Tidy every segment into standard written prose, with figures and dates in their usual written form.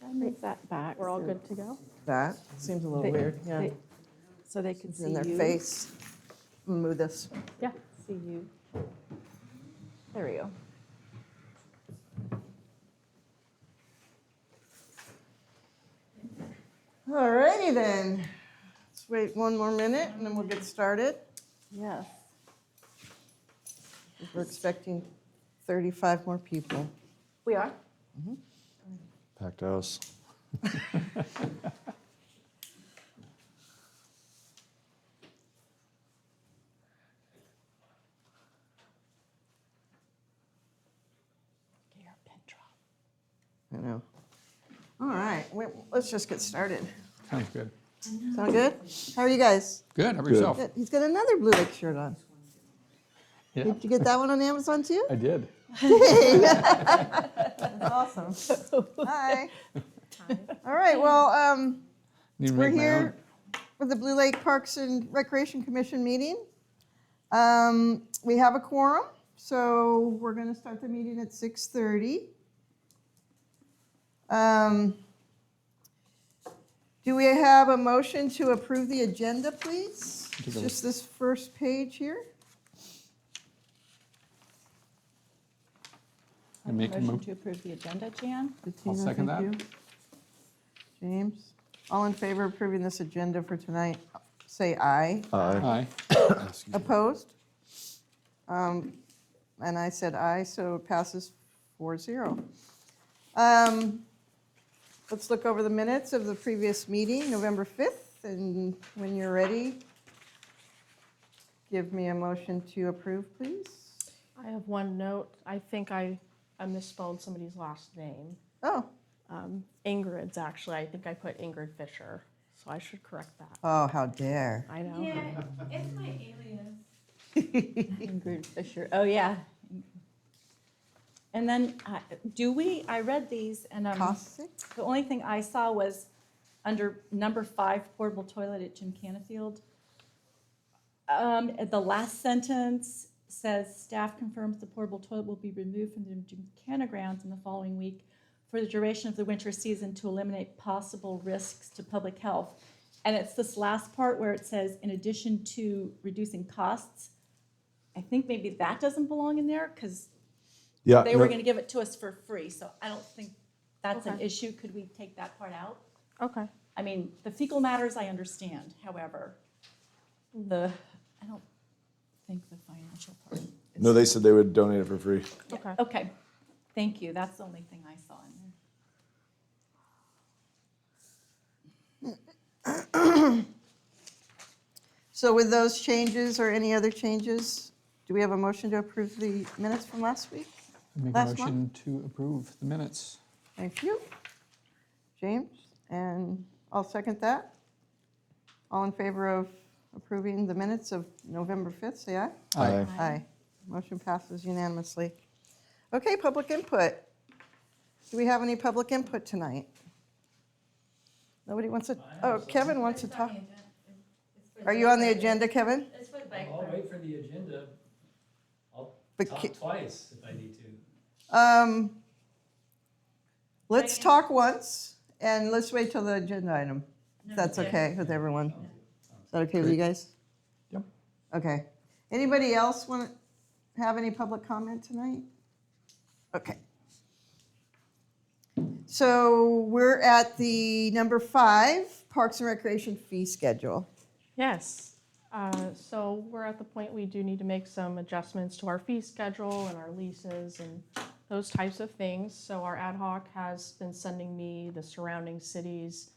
Should I move that back? We're all so good to go? That seems a little they- weird, yeah. they- So they can It's see in their you. face. Move this. Yeah. See you. There we go. All righty then. Let's wait one more minute and then we'll get started. Yes. We're expecting 35 more people. We are? Packed house. Get your pin drop. I know. All right, let's just get started. Sounds good. Sound good? How are you guys? Good. How about Good. yourself? Good. He's got another Blue Lake shirt on. Yeah, Did you get that one on Amazon too? I did. That's awesome. Hi. All right, well, Need to we're make my here for the Blue Lake Parks and Recreation Commission meeting. We have a quorum, so we're going to start the meeting at 6:30. Do we have a motion to approve the agenda, please? Take a look. Just this first page here. I make a Motion move. to approve the agenda, Jan? Bettina, second thank that. you. James, all in favor of approving this agenda for tonight, say aye. Aye. Aye. Opposed? And I said aye, so it passes 4-0. Let's look over the minutes of the previous meeting, November 5th, and when you're ready, give me a motion to approve, please. I have one note. I think I misspelled somebody's last name. Oh, Ingrid's actually. I think I put Ingrid Fisher, so I should correct that. oh, how dare. I know. Yeah, it's my alias. Ingrid Fisher. Oh, yeah. And then, I read these, and Cossack? the only thing I saw was under number 5, portable toilet at Jim Canfield. The last sentence says, staff confirms the portable toilet will be removed from the Gymkhana grounds in the following week for the duration of the winter season to eliminate possible risks to public health. And it's this last part where it says, in addition to reducing costs. I think maybe that doesn't belong in there, because Yeah. they were gonna give it to us for free, so I don't think that's an Okay. issue. Could we take that part out? Okay. I mean, the fecal matters I understand, however, I don't think the financial part. is- No, they said they would donate it for free. Okay. Okay, thank you, that's the only thing I saw in there. So with those changes or any other changes, do we have a motion to approve the minutes from last week? I make a Last motion to approve the minutes. Thank you. James, and I'll second that. All in favor of approving the minutes of November 5th, say aye. Aye. Aye. Motion passes unanimously. Okay, public input. Do we have any public input tonight? Nobody wants to, oh, Kevin wants to It's on talk. the agenda. It's for Are you on the bike agenda, Kevin? park. It's for the bike I'll park. wait for the agenda. I'll But talk Ki- twice if I need to. Let's talk once, and let's wait till the agenda item, if that's Yeah. okay with everyone. Is that okay with you guys? Yep. Okay. Anybody else want to have any public comment tonight? Okay. So we're at the number 5, Parks and Recreation fee schedule. Yes. So we're at the point we do need to make some adjustments to our fee schedule and our leases and those types of things. So our ad hoc has been sending me the surrounding cities'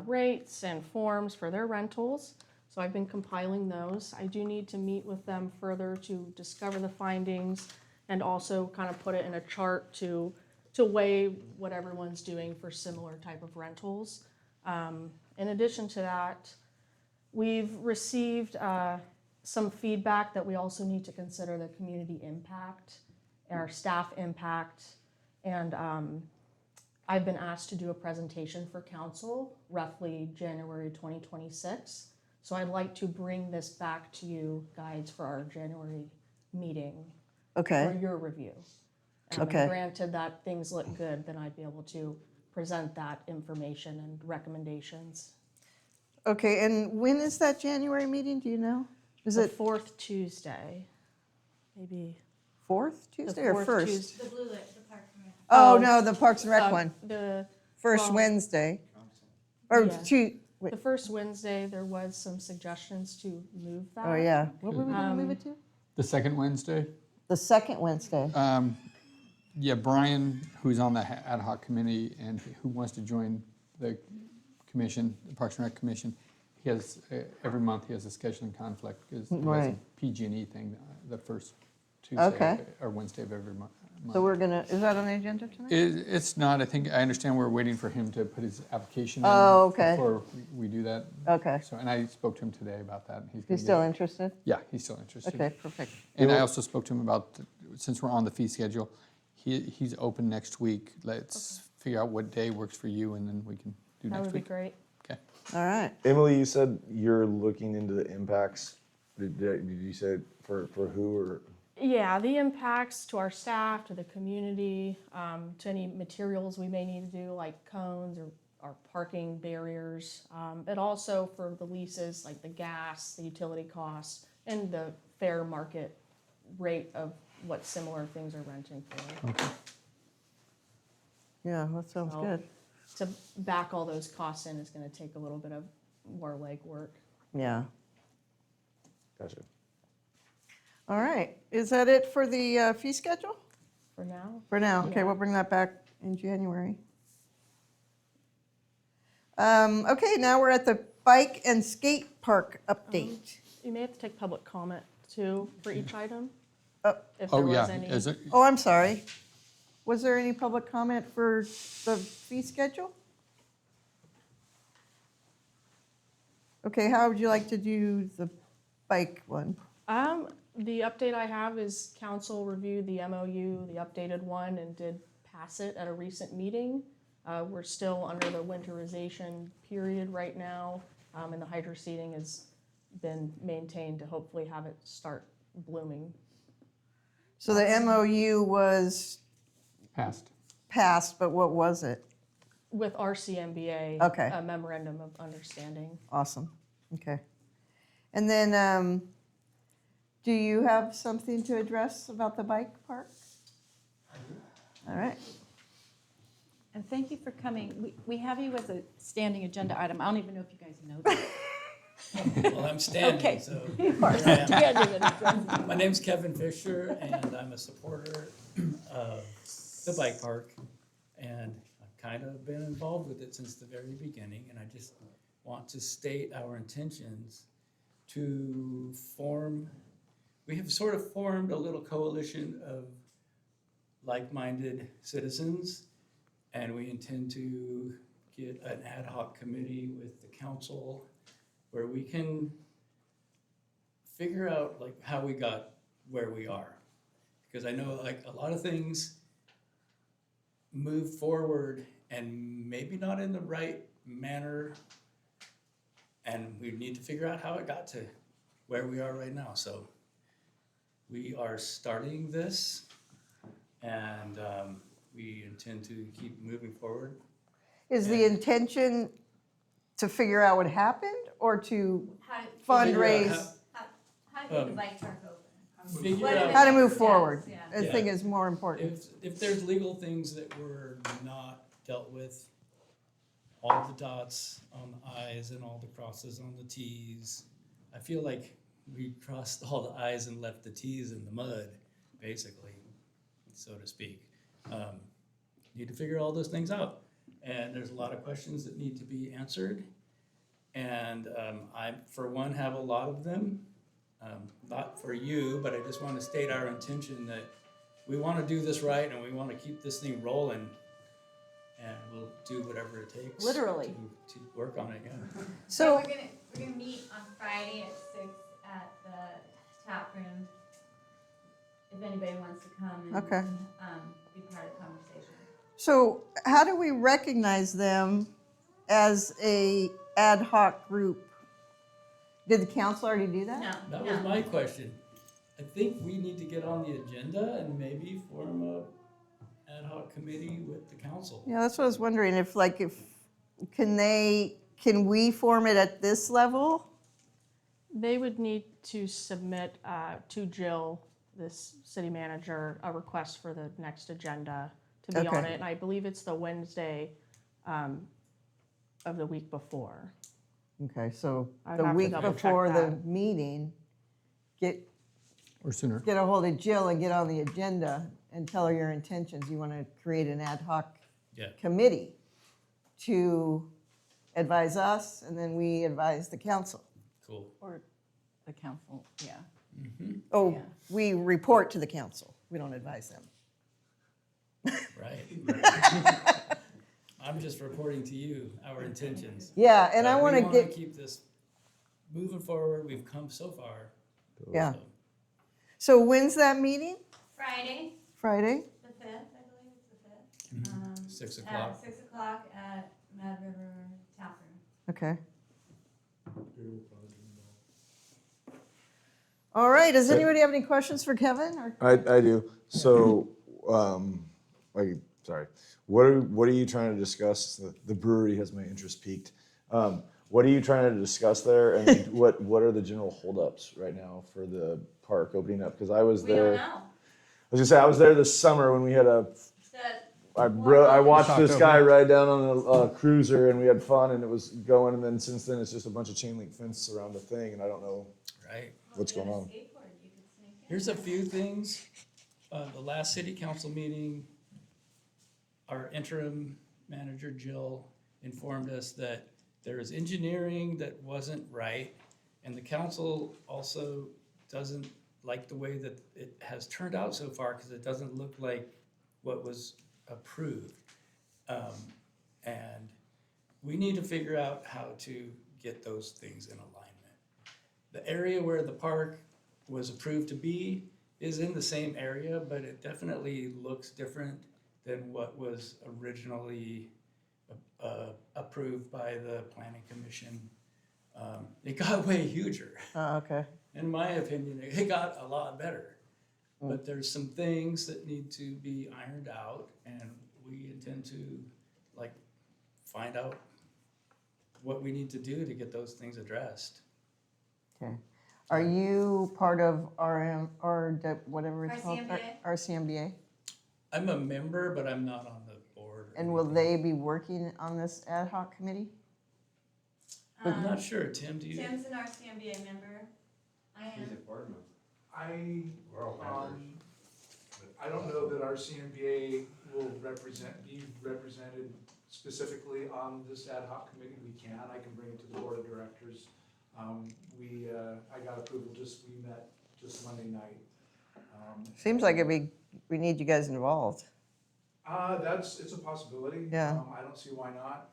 rates and forms for their rentals. So I've been compiling those. I do need to meet with them further to discover the findings and also kind of put it in a chart to weigh what everyone's doing for similar type of rentals. In addition to that, we've received some feedback that we also need to consider the community impact, our staff impact, and I've been asked to do a presentation for council roughly January 2026. So I'd like to bring this back to you guys for our January meeting for Okay, your review. And Okay. granted that things look good, then I'd be able to present that information and recommendations. Okay, and when is that January meeting, do you know? Is The it fourth Tuesday, maybe. 4th the Tuesday or fourth 1st? Tuesday. The blue light, the Parks and Rec. Oh, Oh, no, the Parks and Rec one, The, first well, Wednesday. Or yeah. wait, the first Wednesday, there was some suggestions to move that. oh, yeah. What were we gonna move Um, it to? The second Wednesday? The second Wednesday. Yeah, Brian, who's on the ad hoc committee and who wants to join the commission, the Parks and Rec Commission, he has, every month he has a scheduling conflict because he has a Right. PG&E thing the first Tuesday Okay. or Wednesday of every month. So we're gonna, is that on the agenda tonight? It's not, I think, I understand we're waiting for him to put his application in. Oh, okay. Before we do that. Okay. So, and I spoke to him today about that. You gonna still get- interested? Yeah, he's still interested. Okay, perfect. And I also spoke to him about, since we're on the fee schedule, he's open next week. Let's figure out what day works for you and then we can do That next would be week. great. Okay. All right. Emily, you said you're looking into the impacts. Did you say for who or? Yeah, the impacts to our staff, to the community, to any materials we may need to do, like cones or parking barriers. But also for the leases, like the gas, the utility costs, and the fair market rate of what similar things are renting for. Yeah, that sounds So- good. To back all those costs in is gonna take a little bit of more legwork. Yeah. Gotcha. All right. Is that it for the fee schedule? For now, For now, okay, Yeah. we'll bring that back in January. Okay, now we're at the bike and skate park update. you may have to take public comment too for each item. Oh. If there Oh, was yeah. any. Is it, Oh, I'm sorry. Was there any public comment for the fee schedule? Okay, how would you like to do the bike one? The update I have is council reviewed the MOU, the updated one, and did pass it at a recent meeting. We're still under the winterization period right now, and the hydro seeding has been maintained to hopefully have it start blooming. So the MOU was passed? passed, but what was it? With RCMBA, Okay. a memorandum of understanding. Awesome, okay. And then, do you have something to address about the bike park? All right, And thank you for coming. We have you as a standing agenda item. I don't even know if you guys know that. Well, I'm standing, Okay. so. You are here I am. standing and addressing. My name's Kevin Fisher, and I'm a supporter of the bike park. And I've kind of been involved with it since the very beginning, and I just want to state our intentions to form, we have sort of formed a little coalition of like-minded citizens, and we intend to get an ad hoc committee with the council where we can figure out like how we got where we are. Because I know like a lot of things move forward and maybe not in the right manner. And we need to figure out how it got to where we are right now. So we are starting this and we intend to keep moving forward. is the intention to figure out what happened or to How to fundraise? how to get the bike park open. Figure What are out- the How to next move steps? forward, Yeah. I think is more important. If there's legal things that were not dealt with, all the dots on the i's and all the crosses on the t's, I feel like we crossed all the i's and left the t's in the mud, basically, so to speak. Need to figure all those things out, and there's a lot of questions that need to be answered. And I, for one, have a lot of them. Not for you, but I just want to state our intention that we want to do this right and we want to keep this thing rolling. And we'll do whatever it takes. Literally. To work on it, yeah. So, we're gonna meet on Friday at 6 at the tap room. If anybody wants to come and Okay. be part of the conversation. so how do we recognize them as a ad hoc group? Did the council already do that? No, That no. was my question. I think we need to get on the agenda and maybe form a ad hoc committee with the council. Yeah, that's what I was wondering, can we form it at this level? They would need to submit to Jill, this city manager, a request for the next agenda to be on Okay. it. And I believe it's the Wednesday of the week before. Okay, so I'd the have to week double check before the that. meeting, get Or sooner. a hold of Jill and get on the agenda and tell her your intentions. You want to create an ad hoc Yeah. committee to advise us, and then we advise the council. Cool. Or the council, yeah. Oh, Yeah. we report to the council. We don't advise them. Right. I'm just reporting to you our intentions. Yeah, and I We want to wanna get, keep this moving forward. We've come so far. yeah. So, So when's that meeting? Friday, Friday? the 5th, I believe it's the 5th. 6 At o'clock. 6 o'clock at Mad River Tap Room. Okay. All right, does anybody have any questions for Kevin? Or I do. So, sorry. What are you trying to discuss? The brewery has my interest peaked. What are you trying to discuss there? And what are the general holdups right now for the park opening up? Because I was We don't there. know. I was gonna say I was there this summer when we had I watched this guy ride down on a cruiser and we had fun and it was going. And then since then it's just a bunch of chain link fence around the thing and I don't know Right. what's going on. Skateboard, you could sneak in. Here's a few things. The last city council meeting, our interim manager Jill informed us that there is engineering that wasn't right. And the council also doesn't like the way that it has turned out so far because it doesn't look like what was approved. And we need to figure out how to get those things in alignment. The area where the park was approved to be is in the same area, but it definitely looks different than what was originally approved by the planning commission. It got way huger. okay. In my opinion, it got a lot better. But there's some things that need to be ironed out and we intend to find out what we need to do to get those things addressed. Okay. Are you part of whatever it's called? RCMBA? RCMBA? I'm a member, but I'm not on the board. or And will anything. they be working on this ad hoc committee? I'm not sure. Tim, do you? Tim's an RCMBA member. I am. I don't know that our CMBA will be represented specifically on this ad hoc committee. We can, I can bring it to the board of directors. I got approval we met just Monday night. Seems like we need you guys involved. It's a possibility. Yeah. I don't see why not.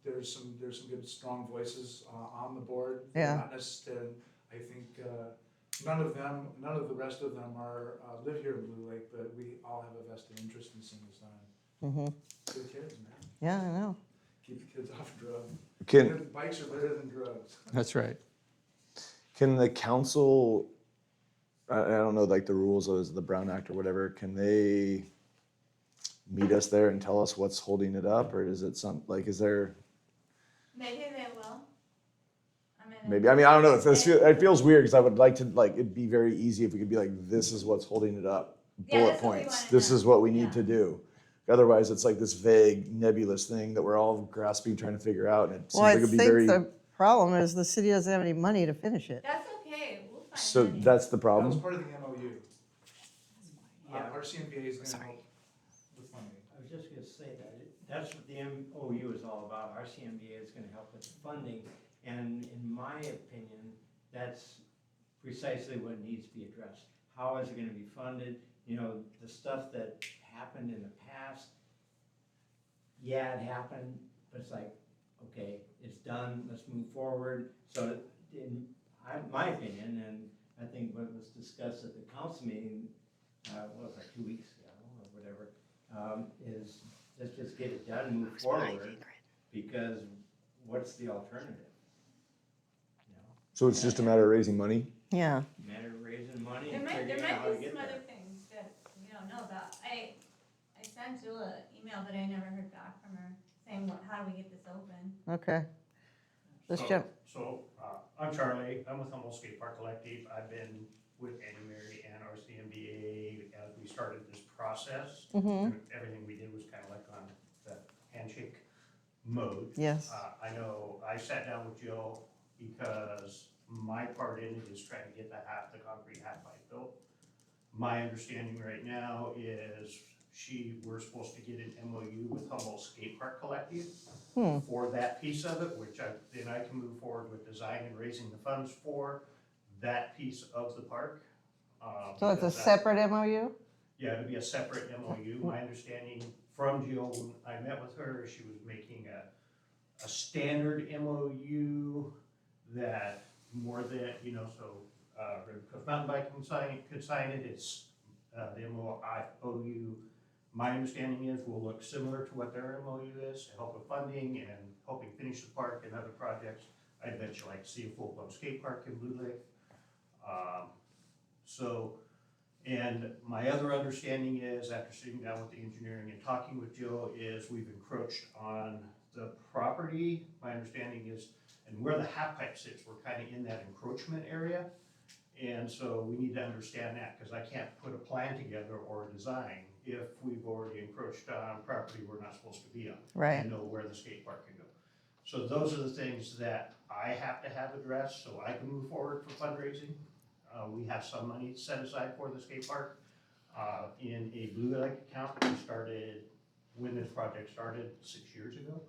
There's some good, strong voices on the board. Yeah. Not necessarily, I think, none of the rest of them live here in Blue Lake, but we all have a vested interest in seeing this done. Mm-hmm. Good kids, man. Yeah, I know. Keep the kids off drugs. Can Bikes are better than drugs. That's right. Can the council, I don't know, the rules of the Brown Act or whatever, can they meet us there and tell us what's holding it up? Or is it is there, Maybe they will. maybe, I don't know, it feels weird because I would like to, it'd be very easy if we could be this is what's holding it up. Yeah, Bullet that's what we points, wanna this know. is what we need Yeah. to do. Otherwise, it's this vague, nebulous thing that we're all grasping, trying to figure out, and it seems Well, I like it'd be think very, the problem is the city doesn't have any money to finish it. That's okay, we'll find so money. that's the That was problem. part of the MOU. Yeah. Our CMBA is gonna Sorry. help with funding. I was just gonna say that, that's what the MOU is all about, our CMBA is gonna help with the funding, and in my opinion, that's precisely what needs to be addressed. How is it gonna be funded, the stuff that happened in the past, yeah, it happened, but it's okay, it's done, let's move forward. So in my opinion, and I think what was discussed at the council meeting, 2 weeks ago or whatever, is let's just get it done and move forward, because what's the alternative? So it's just a matter of raising money? Yeah. Matter of raising money There and might figuring out how to be get some there. other things that we don't know about. sent Jill an email, but I never heard back from her saying, how do we get this open? Okay. This So- gen, I'm Charlie, I'm with Humboldt Skate Park Collective, I've been with Annie Mary and RCMBA as we started this process. mm-hmm, Everything we did was kind of like on the handshake mode. yes, I know I sat down with Jill because my part in it is trying to get the concrete half pipe built. My understanding right now is we're supposed to get an MOU with Humboldt Skate Park Collective for that piece of it, then I can move forward with design and raising the funds for that piece of the park. so it's a because that- separate MOU? Yeah, it'd be a separate MOU. My understanding from Jill, when I met with her, she was making a standard MOU that more than, because mountain bike could sign it, it's, the MOU. My understanding is will look similar to what their MOU is, to help with funding and helping finish the park and other projects. I'd bet you like to see a full-blown skate park in Blue Lake. And my other understanding is, after sitting down with the engineering and talking with Jill, is we've encroached on the property. My understanding is, and where the half pipe sits, we're kind of in that encroachment area. And so we need to understand that, because I can't put a plan together or a design if we've already encroached on property we're not supposed to be on. Right. And know where the skate park can go. So those are the things that I have to have addressed so I can move forward for fundraising. We have some money set aside for the skate park in a Blue Lake account. We started, when this project started 6 years ago.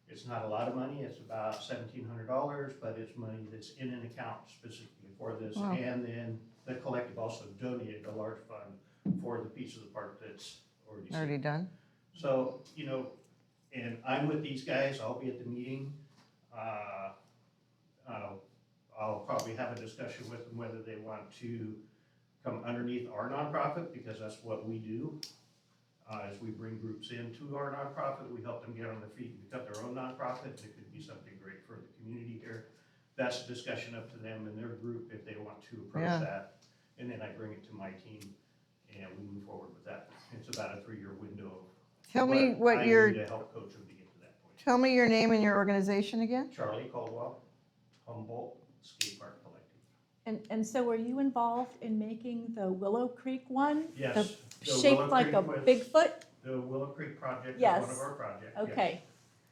It's not a lot of money, it's about $1,700, but it's money that's in an account specifically for this. Wow. And then the collective also donated a large fund for the piece of the park that's already. Already done? So, and I'm with these guys, I'll be at the meeting. I'll probably have a discussion with them whether they want to come underneath our nonprofit, because that's what we do. As we bring groups into our nonprofit, we help them get on their feet and become their own nonprofit. It could be something great for the community here. That's a discussion up to them and their group if they want to approach Yeah. that. And then I bring it to my team and we move forward with that. It's about a 3-year window. Tell me what I your, need to help coach them to get to that point. tell me your name and your organization again? Charlie Caldwell, Humboldt Skate Park Collective. And so were you involved in making the Willow Creek one? Yes. The the Shaped Willow like a Creek was- Bigfoot? The Willow Creek project is Yes. one of our projects. yes. Okay,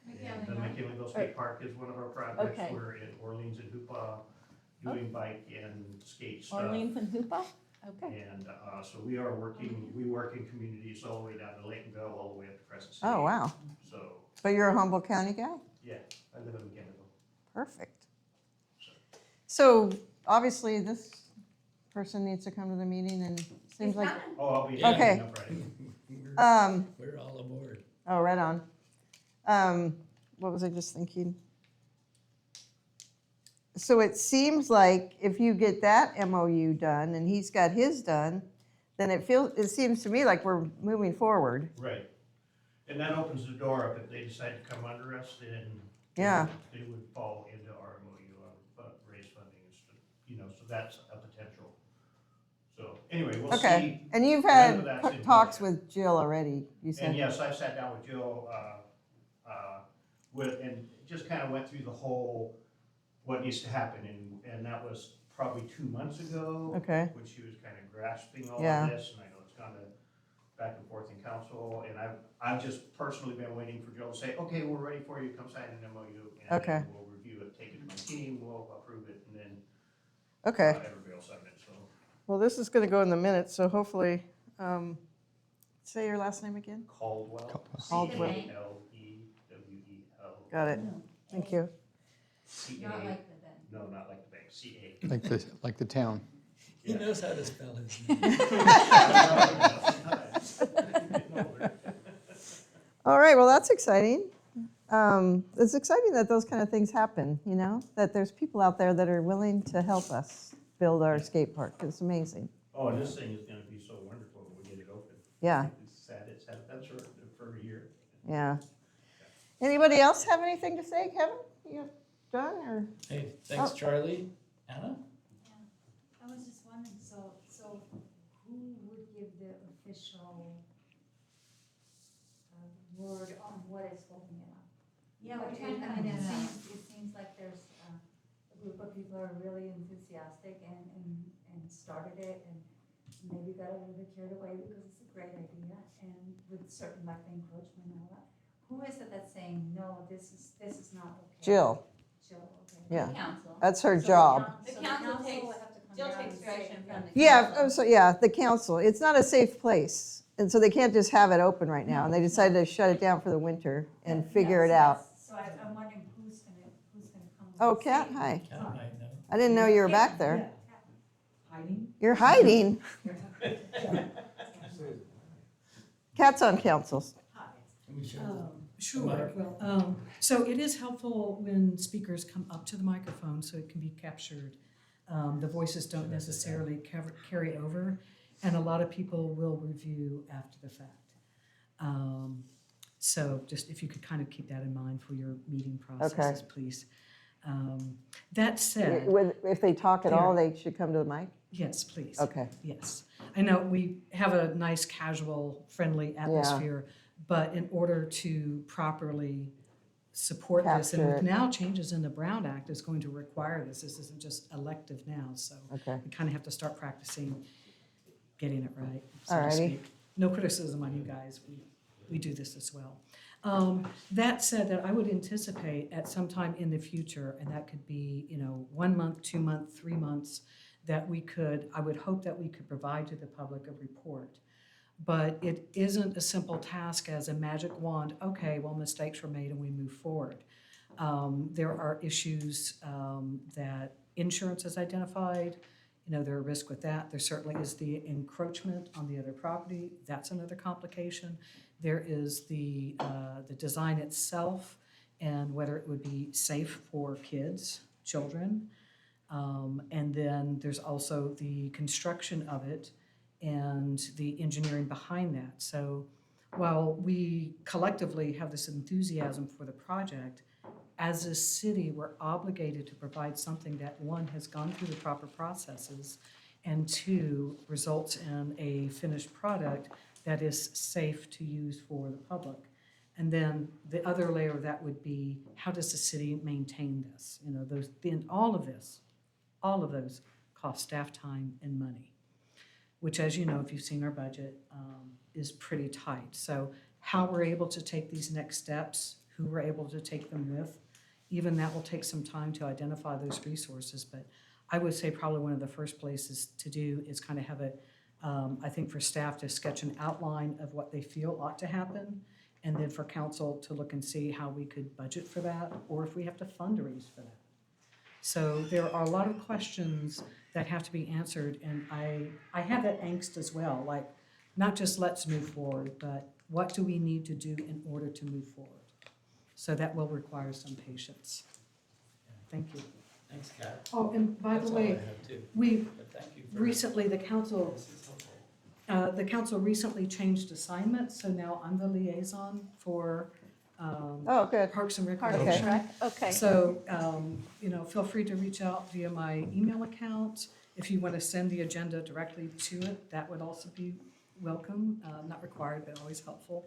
And the McKinleyville Skate Park is one of our projects. Okay. We're in Orleans and Hoopa doing bike and skate stuff. Orleans and Hoopa? Okay. And so we work in communities all the way down to Laytonville, all the way up to Crescent City. Oh, wow. So, But you're a Humboldt County guy? yeah, I live in McKinleyville. Perfect. So obviously this person needs to come to the meeting and seems like, Oh, I'll be. Yeah. Okay. on Friday. We're all aboard. oh, right on. What was I just thinking? So it seems like if you get that MOU done and he's got his done, then it seems to me like we're moving forward. Right. And that opens the door up. If they decide to come under us, then. Yeah. They would fall into our MOU on raise funding, so that's a potential. So anyway, we'll see. Okay, and you've None of had that's in talks plan. with Jill already, you And said? yes, I've sat down with Jill, and just kind of went through the whole, what needs to happen, and that was probably 2 months ago. Okay. When she was kind of grasping all Yeah. of this, and I know it's gone to back and forth in council, and I've just personally been waiting for Jill to say, okay, we're ready for you, come sign an MOU. And Okay. then we'll review it, take it to my team, we'll approve it, and then Okay, everybody will sign it, so. well, this is gonna go in the minutes, so hopefully, say your last name again? Caldwell. Caldwell. Caldwell. Got it, thank you. C-A. Not like the Ben. No, not like the bank, C-A. Like the town. He Yeah. knows how to spell his name. All right, well, that's exciting. It's exciting that those kind of things happen, that there's people out there that are willing to help us build our skate park. It's amazing. Oh, and this thing is gonna be so wonderful when we get it open. Yeah, It's had that for a year. yeah. Anybody else have anything to say, Kevin? You done, or? Hey, thanks, Oh. Charlie. Anna? I was just wondering, so who would give the official word on what is holding it up. Yeah, But we're trying to I mean, find out. it seems like there's a group of people are really enthusiastic and started it and maybe got a little bit carried away because it's a great idea and with certain like the encroachment and all that. Who is it that's saying, no, this is not okay? Jill, Jill, okay. yeah, Council. that's her So job. The so council takes- will have to come Jill down takes and direction say, from the Yeah, council. oh, so, yeah, the council, it's not a safe place, and so they can't just have it open right now, and they decided to shut it down for the winter and figure it out. So I'm wondering who's gonna come. with Oh, the Kat, safety hi. Cat might know. I didn't know you were back there. Hiding? You're hiding. Kat's on councils. Can we share Sure, well, so it is helpful when speakers come up to the microphone so it can be captured. The voices don't necessarily carry over, and a lot of people will review after the fact. So just if you could kind of keep that in mind for your meeting processes, please. That said, If they talk at all, they should come to the mic? yes, please. Okay. Yes. I know we have a nice, casual, friendly atmosphere, but in order to properly support this, and Capture with it. now changes in the Brown Act is going to require this. This isn't just elective now, so Okay. we kind of have to start practicing getting it right, so to Alrighty. speak. No criticism on you guys. We do this as well. That said, that I would anticipate at some time in the future, and that could be, 1 month, 2 months, 3 months, that I would hope that we could provide to the public a report. But it isn't a simple task as a magic wand, okay, well, mistakes were made and we move forward. There are issues that insurance has identified, there are risks with that. There certainly is the encroachment on the other property, that's another complication. There is the design itself and whether it would be safe for kids, children. And then there's also the construction of it and the engineering behind that. So while we collectively have this enthusiasm for the project, as a city, we're obligated to provide something that, one, has gone through the proper processes, and two, results in a finished product that is safe to use for the public. And then the other layer of that would be, how does the city maintain this? All of those cost staff time and money, which, as you know, if you've seen our budget, is pretty tight. So how we're able to take these next steps, who we're able to take them with, even that will take some time to identify those resources. But I would say probably one of the first places to do is kind of have I think for staff to sketch an outline of what they feel ought to happen, and then for council to look and see how we could budget for that, or if we have to fundraise for that. So there are a lot of questions that have to be answered, and I have that angst as well, like not just let's move forward, but what do we need to do in order to move forward? So that will require some patience. Thank you. Thanks, Kat. Oh, and by That's the all I way, have too. we But thank you for recently, the council this is helpful. recently changed assignments, so now I'm the liaison for Oh, good. Parks and Okay. Recreation. Okay. So, feel free to reach out via my email account. If you want to send the agenda directly to it, that would also be welcome, not required, but always helpful.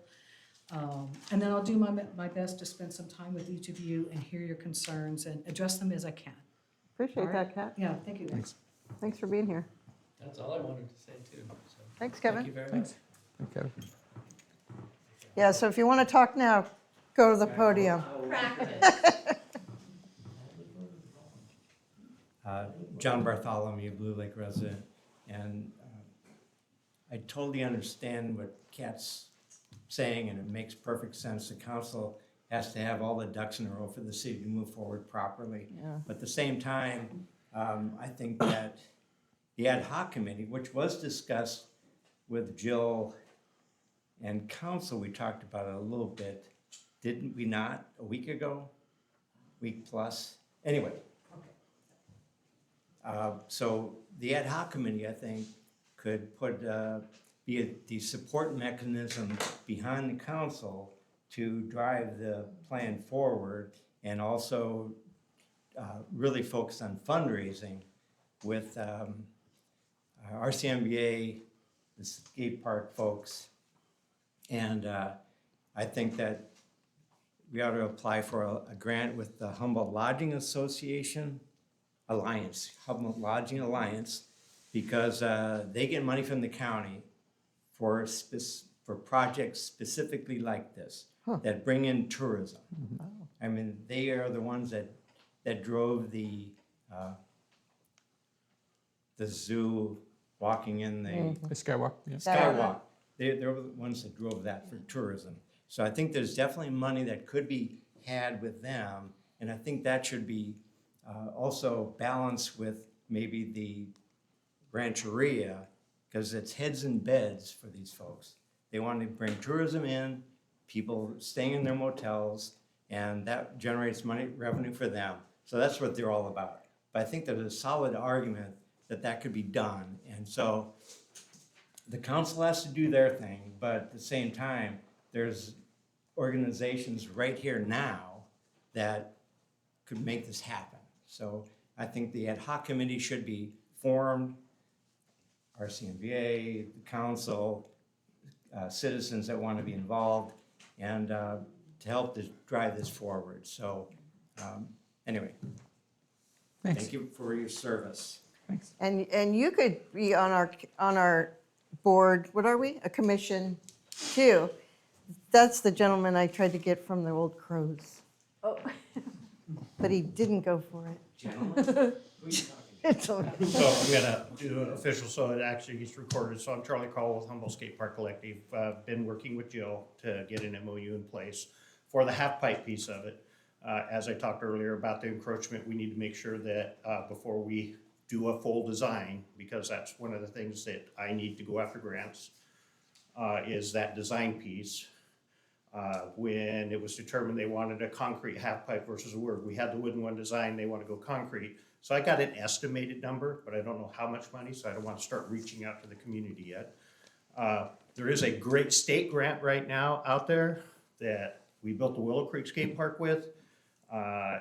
And then I'll do my best to spend some time with each of you and hear your concerns and address them as I can. Appreciate All that, right. Kat. Yeah, thank you. Thanks. Thanks for being here. That's all I wanted to say too. So, Thanks, Kevin. Thank you very much. Okay. Yeah, so if you want to talk now, go to the podium. Practice. John Bartholomew, Blue Lake resident, and I totally understand what Kat's saying, and it makes perfect sense. The council has to have all the ducks in a row for the city to move forward properly. Yeah. But at the same time, I think that the ad hoc committee, which was discussed with Jill and council, we talked about it a little bit, didn't we not, a week ago? Week plus? Anyway. So the ad hoc committee, I think, could be the support mechanism behind the council to drive the plan forward, and also really focus on fundraising with RCMBA, the skate park folks, and I think that we ought to apply for a grant with the Humboldt Lodging Association Alliance, Humboldt Lodging Alliance, because they get money from the county for projects specifically like this, that bring in tourism. I mean, they are the ones that drove the zoo, walking in The Skywalk, yeah. Skywalk. They're the ones that drove that for tourism. So I think there's definitely money that could be had with them, and I think that should be also balanced with maybe the rancheria, because it's heads and beds for these folks. They want to bring tourism in, people staying in their motels, and that generates money, revenue for them. So that's what they're all about. But I think there's a solid argument that that could be done. And so the council has to do their thing, but at the same time, there's organizations right here now that could make this happen. So I think the ad hoc committee should be formed, RCMVA, the council, citizens that want to be involved, and to help drive this forward. So anyway, Thanks. thank you for your service. Thanks. And you could be on our board, what are we? A commission too. That's the gentleman I tried to get from the Old Crows. Oh. But he didn't go for it. Gentlemen, who are you talking to? It's okay. So I'm gonna do an official, so it actually gets recorded. So I'm Charlie Call with Humboldt Skate Park Collective. I've been working with Jill to get an MOU in place for the half pipe piece of it. As I talked earlier about the encroachment, we need to make sure that before we do a full design, because that's one of the things that I need to go after grants, is that design piece. When it was determined they wanted a concrete half pipe versus a wood, we had the wooden one design, they want to go concrete. So I got an estimated number, but I don't know how much money, so I don't want to start reaching out to the community yet. There is a great state grant right now out there that we built the Willow Creek Skate Park with.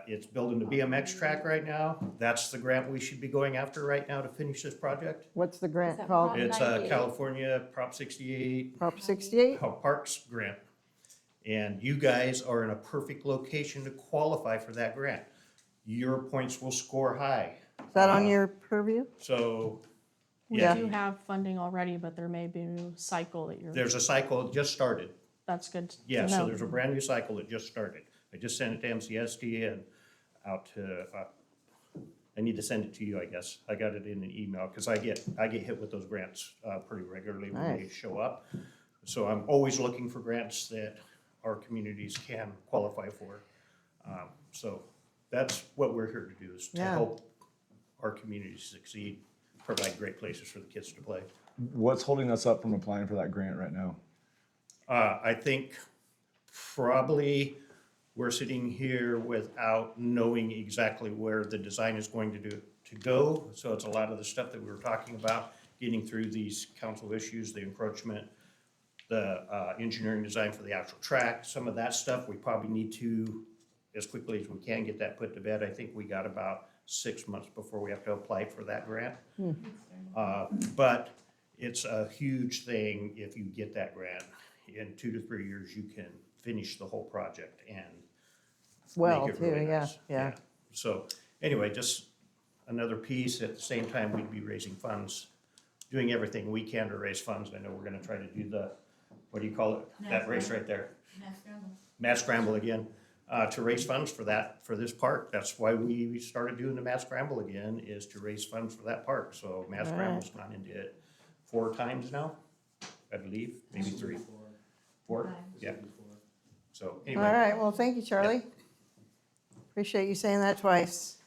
It's building the BMX track right now. That's the grant we should be going after right now to finish this project. What's the Is grant that called? Prop It's a 98? California Prop 68 Prop 68? Parks grant. And you guys are in a perfect location to qualify for that grant. Your points will score high. Is that on your purview? So, We yeah, do have funding already, but there may be a new cycle that you're, there's a cycle that just started. that's good to Yeah, so know. there's a brand new cycle that just started. I just sent it to MCSD and out to, I need to send it to you, I guess. I got it in an email, because I get hit with those grants pretty regularly when they Nice. show up. So I'm always looking for grants that our communities can qualify for. So that's what we're here to do, is to Yeah. help our communities succeed, provide great places for the kids to play. What's holding us up from applying for that grant right now? I think probably we're sitting here without knowing exactly where the design is going to go. So it's a lot of the stuff that we were talking about, getting through these council issues, the encroachment, the engineering design for the actual track, some of that stuff, we probably need to, as quickly as we can, get that put to bed. I think we got about 6 months before we have to apply for that grant. But it's a huge thing if you get that grant. In 2 to 3 years, you can finish the whole project and Well, make it too, really yeah, nice. yeah. So anyway, just another piece. At the same time, we'd be raising funds, doing everything we can to raise funds. I know we're gonna try to do the, what do you call it? That race right there. Mass scramble. Mad Scramble again, to raise funds for that, for this park. That's why we started doing the Mad Scramble again, is to raise funds for that park. So Mad Scramble's gone into it 4 times now, I believe, maybe 3. 4? Yeah. So All anyway, right, well, thank you, Charlie. Appreciate you saying that twice.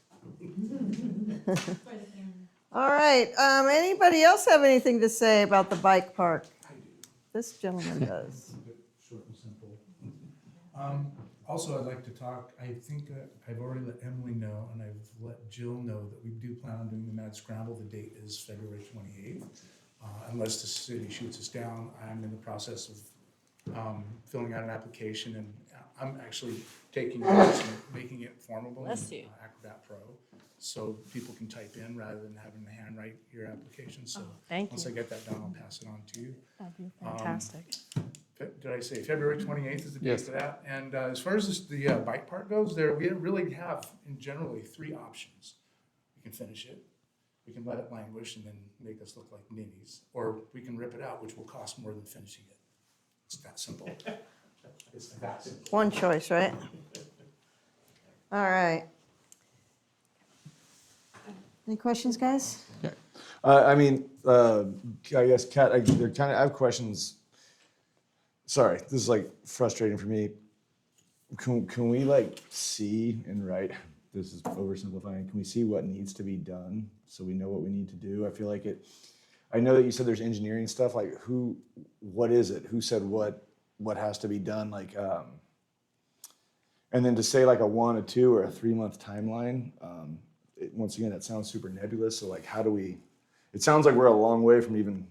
All right, anybody else have anything to say about the bike park? This gentleman does. Short and simple. Also, I'd like to talk, I think I've already let Emily know, and I've let Jill know that we do plan on doing the Mad Scramble. The date is February 28th. Unless the city shoots us down, I'm in the process of filling out an application, and I'm actually taking notes and making it formable in Bless you. Acrobat Pro, so people can type in rather than having to handwrite your application, so. Thank Once I you. get that done, I'll pass it on to you. That'd be fantastic. Did I say February 28th is the date Yes. for that? And as far as the bike park goes, we really have in generally 3 options. We can finish it, we can let it languish and then make us look like ninnies, or we can rip it out, which will cost more than finishing it. It's that simple. It's that simple. One choice, right? All right. Any questions, guys? I mean, I guess, Kat, I have questions. Sorry, this is like frustrating for me. Can we like see and write, this is oversimplifying, can we see what needs to be done so we know what we need to do? I feel like I know that you said there's engineering stuff, like what is it? Who said what has to be done? Like, and then to say like a 1, a 2, or a 3-month timeline, once again, it sounds super nebulous. So like, it sounds like we're a long way from even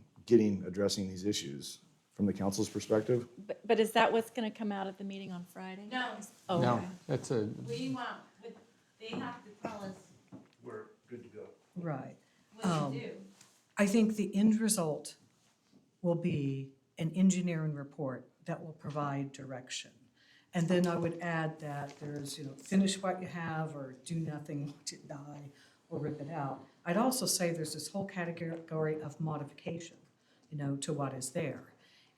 addressing these issues from the council's perspective. But is that what's going to come out at the meeting on Friday? No, Oh, No, okay. that's we want, they have to tell us We're good to go. Right. what to do. I think the end result will be an engineering report that will provide direction. And then I would add that there's, finish what you have or do nothing, let it die, or rip it out. I'd also say there's this whole category of modification, to what is there.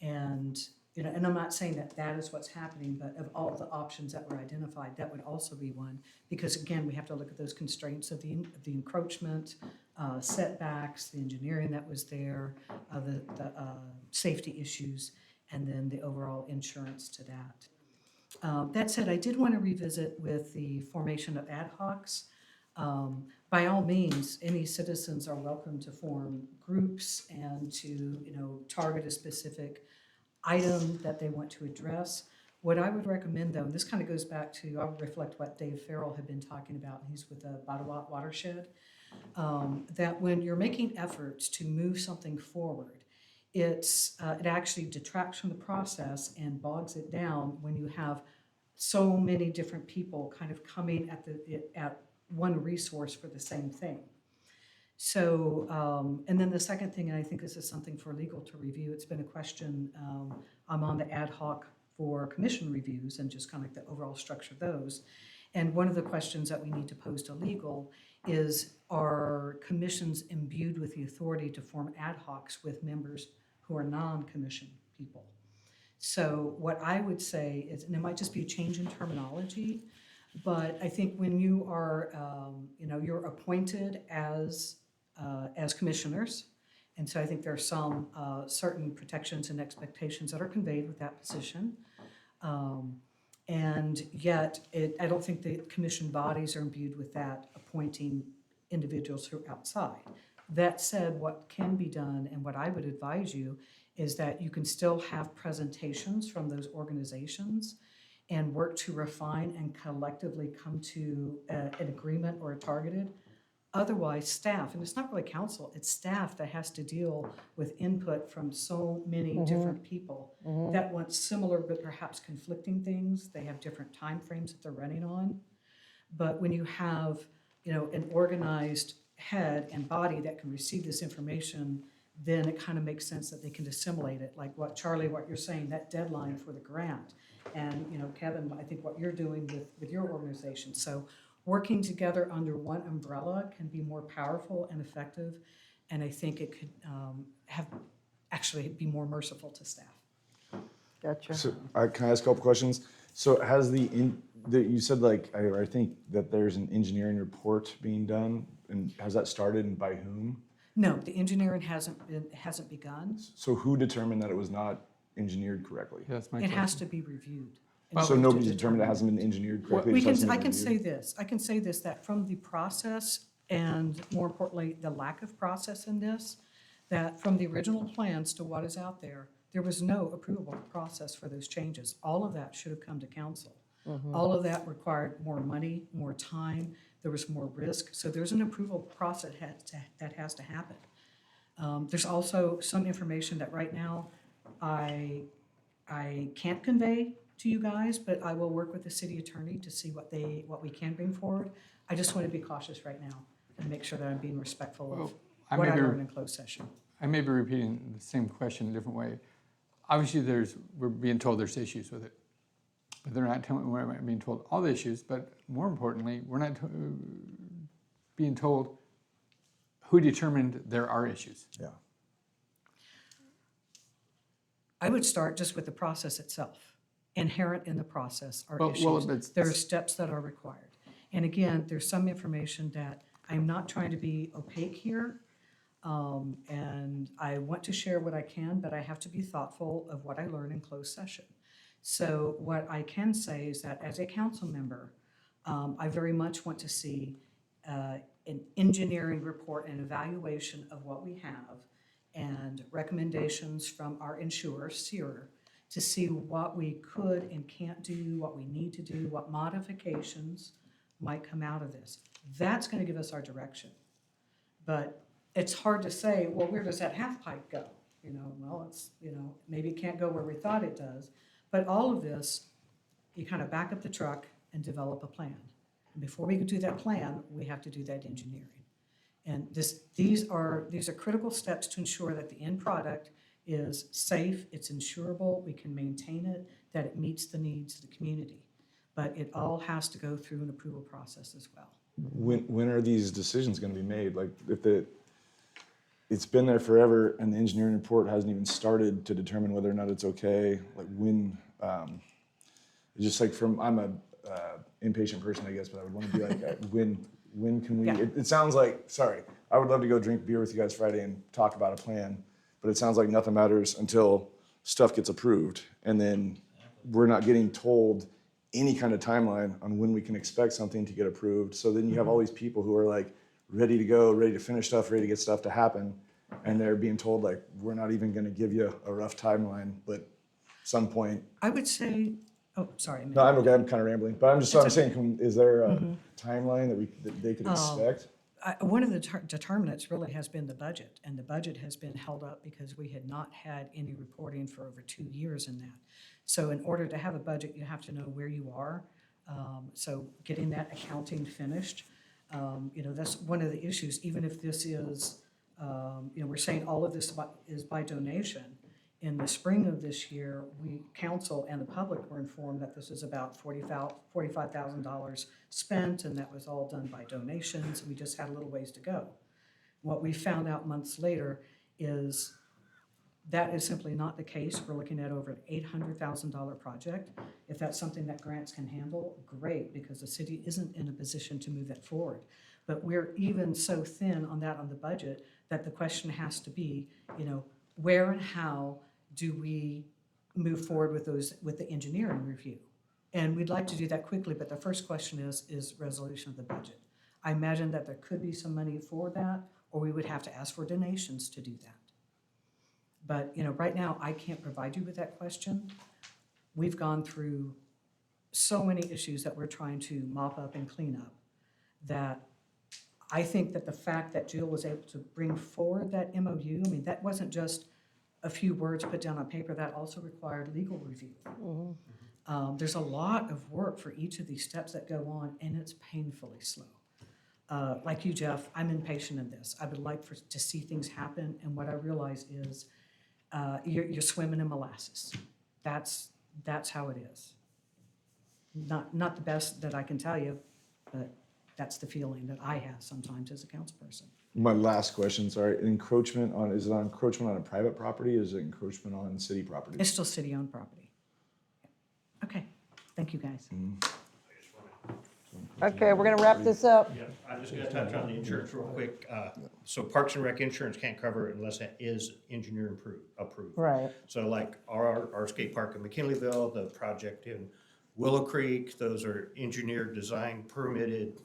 And, and I'm not saying that that is what's happening, but of all the options that were identified, that would also be one. Because again, we have to look at those constraints of the encroachment, setbacks, the engineering that was there, the safety issues, and then the overall insurance to that. That said, I did want to revisit with the formation of ad hocs. By all means, any citizens are welcome to form groups and to, target a specific item that they want to address. What I would recommend, though, and this kind of goes back to, I'll reflect what Dave Farrell had been talking about, he's with the Ottawa Watershed, that when you're making efforts to move something forward, it actually detracts from the process and bogs it down when you have so many different people kind of coming at one resource for the same thing. So, and then the second thing, and I think this is something for legal to review, it's been a question, I'm on the ad hoc for commission reviews and just kind of like the overall structure of those. And one of the questions that we need to pose to legal is, are commissions imbued with the authority to form ad hocs with members who are non-commission people? So what I would say is, and it might just be a change in terminology, but I think when you are, you're appointed as commissioners, and so I think there are some certain protections and expectations that are conveyed with that position. And yet, I don't think the commission bodies are imbued with that, appointing individuals who are outside. That said, what can be done, and what I would advise you, is that you can still have presentations from those organizations and work to refine and collectively come to an agreement or a targeted. Otherwise, staff, and it's not really council, it's staff that has to deal with input from so many different people that want similar but perhaps conflicting things. They have different timeframes that they're running on. But when you have, an organized head and body that can receive this information, then it kind of makes sense that they can assimilate it. Like what you're saying, that deadline for the grant. And, Kevin, I think what you're doing with your organization. So working together under one umbrella can be more powerful and effective. And I think it could be more merciful to staff. Gotcha. So can I ask a couple questions? So has you said like, I think that there's an engineering report being done, and has that started, and by whom? No, the engineering hasn't begun. So who determined that it was not engineered correctly? Yeah, that's my It question. has to be reviewed. So nobody's determined it hasn't been engineered correctly? it just hasn't I been can say reviewed? this, that from the process, and more importantly, the lack of process in this, that from the original plans to what is out there was no approvable process for those changes. All of that should have come to council. All of that required more money, more time, there was more risk. So there's an approval process that has to happen. There's also some information that right now I can't convey to you guys, but I will work with the city attorney to see what we can bring forward. I just want to be cautious right now and make sure that I'm being respectful of Well, I what may I be- learned in closed session. I may be repeating the same question a different way. Obviously, we're being told there's issues with it. But they're not telling, we're not being told all the issues, but more importantly, we're not being told who determined there are issues. Yeah. I would start just with the process itself. Inherent in the process are Well, issues. it's- There are steps that are required. And again, there's some information that I'm not trying to be opaque here. And I want to share what I can, but I have to be thoughtful of what I learn in closed session. So what I can say is that as a council member, I very much want to see an engineering report and evaluation of what we have and recommendations from our insurer, SEER, to see what we could and can't do, what we need to do, what modifications might come out of this. That's going to give us our direction. But it's hard to say, well, where does that half pipe go? Well, it's, maybe it can't go where we thought it does. But all of this, you kind of back up the truck and develop a plan. And before we can do that plan, we have to do that engineering. And these are critical steps to ensure that the end product is safe, it's insurable, we can maintain it, that it meets the needs of the community. But it all has to go through an approval process as well. When are these decisions gonna be made? Like, if it's been there forever and the engineering report hasn't even started to determine whether or not it's okay, like when, it's just like I'm a impatient person, I guess, but I would wanna be like, when can we, Yeah. it sounds like, sorry, I would love to go drink beer with you guys Friday and talk about a plan, but it sounds like nothing matters until stuff gets approved. And then we're not getting told any kind of timeline on when we can expect something to get approved. So then you have all these people who are like ready to go, ready to finish stuff, ready to get stuff to happen. And they're being told like, we're not even gonna give you a rough timeline, but some point. I would say, oh, sorry. No, I'm okay, I'm kind of rambling, but I'm saying, is there a Mm-hmm. timeline that they could expect? One of the determinants really has been the budget, and the budget has been held up because we had not had any reporting for over 2 years in that. So in order to have a budget, you have to know where you are. So getting that accounting finished, that's one of the issues, even if this is, we're saying all of this is by donation. In the spring of this year, council and the public were informed that this is about $45,000 spent, and that was all done by donations, and we just had a little ways to go. What we found out months later is that is simply not the case. We're looking at over an $800,000 project. If that's something that grants can handle, great, because the city isn't in a position to move that forward. But we're even so thin on the budget, that the question has to be, where and how do we move forward with the engineering review? And we'd like to do that quickly, but the first question is resolution of the budget. I imagine that there could be some money for that, or we would have to ask for donations to do that. But, right now, I can't provide you with that question. We've gone through so many issues that we're trying to mop up and clean up, that I think that the fact that Jill was able to bring forward that MOU, that wasn't just a few words put down on paper, that also required legal review. There's a lot of work for each of these steps that go on, and it's painfully slow. Like you, Jeff, I'm impatient in this. I would like to see things happen, and what I realize is you're swimming in molasses. That's how it is. Not the best that I can tell you, but that's the feeling that I have sometimes as a council person. My last question, sorry, is it encroachment on a private property, or is it encroachment on city property? It's still city-owned property. Okay, thank you, guys. Okay, we're gonna wrap this up. Yeah, I'm just gonna touch on the insurance real quick. So Parks and Rec insurance can't cover it unless it is engineer approved. Right. So like our skate park in McKinleyville, the project in Willow Creek, those are engineered, designed, permitted,